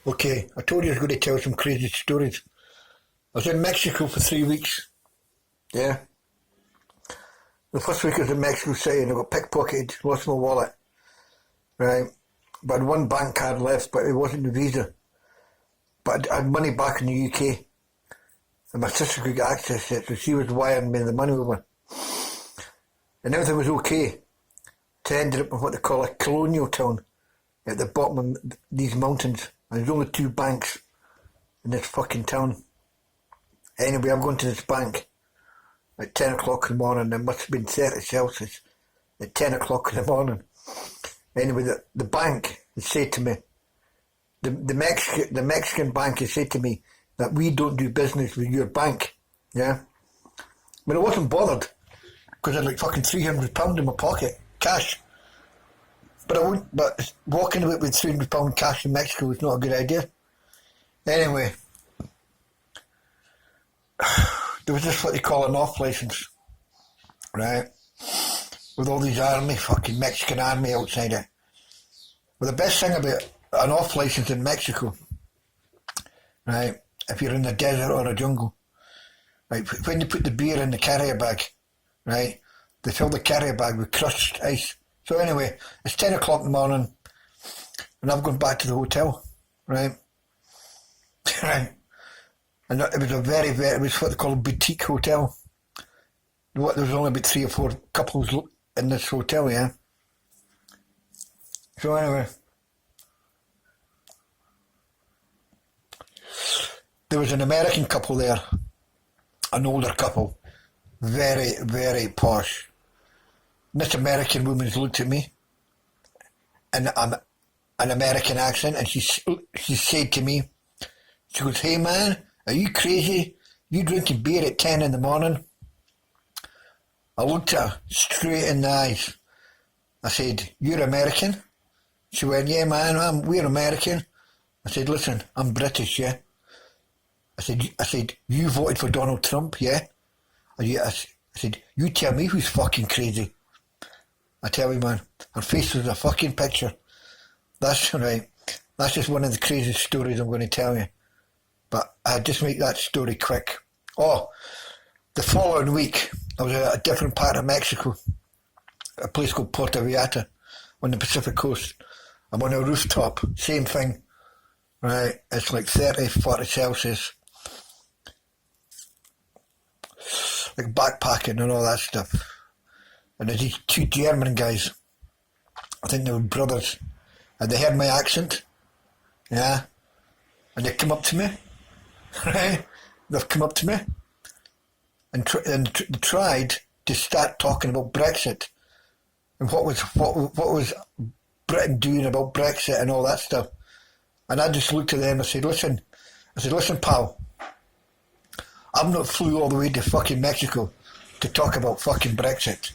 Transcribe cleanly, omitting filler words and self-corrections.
Okay, I told you I was going to tell some crazy stories. I was in Mexico for 3 weeks. Yeah. The first week I was in Mexico City and I got pickpocketed, lost my wallet. Right. But I had one bank card left, but it wasn't the Visa. But I had money back in the UK. And my sister could get access to it, so she was wiring me the money over. And everything was okay. To end up in what they call a colonial town at the bottom of these mountains. And there's only two banks in this fucking town. Anyway, I'm going to this bank at 10 o'clock in the morning. There must have been 30 Celsius at 10 o'clock in the morning. Anyway, the bank has said to me, the Mexican bank has said to me that we don't do business with your bank. Yeah? But I wasn't bothered because I had like fucking £300 in my pocket, cash. But walking away with £300 cash in Mexico was not a good idea. Anyway, there was this what they call an off license, right? With all these fucking Mexican army outside it. Well, the best thing about an off license in Mexico, right, if you're in the desert or a jungle, right, when you put the beer in the carrier bag, right, they fill the carrier bag with crushed ice. So anyway, it's 10 o'clock in the morning, and I've gone back to the hotel, right? Right. And it was it was what they call a boutique hotel. There was only about 3 or 4 couples in this hotel, yeah? So anyway, there was an American couple there, an older couple, very, very posh. And this American woman's looked at me in an American accent, and she said to me, she goes, "Hey man, are you crazy? You drinking beer at 10 in the morning?" I looked at her straight in the eyes. I said, "You're American?" She went, "Yeah man, we're American." I said, "Listen, I'm British, yeah?" I said, "You voted for Donald Trump, yeah?" I said, "You tell me who's fucking crazy." I tell you, man, her face was a fucking picture. That's right. That's just one of the craziest stories I'm going to tell you. But I'll just make that story quick. Oh, the following week, I was at a different part of Mexico, a place called Puerto Vallarta on the Pacific coast. I'm on a rooftop, same thing, right? It's like 30, 40 Celsius. Like backpacking and all that stuff. And there's these two German guys, I think they were brothers, and they heard my accent, yeah, and they come up to me, right? They've come up to me and tried to start talking about Brexit and what was Britain doing about Brexit and all that stuff. And I just looked at them and I said, listen, pal, I've not flew all the way to fucking Mexico to talk about fucking Brexit.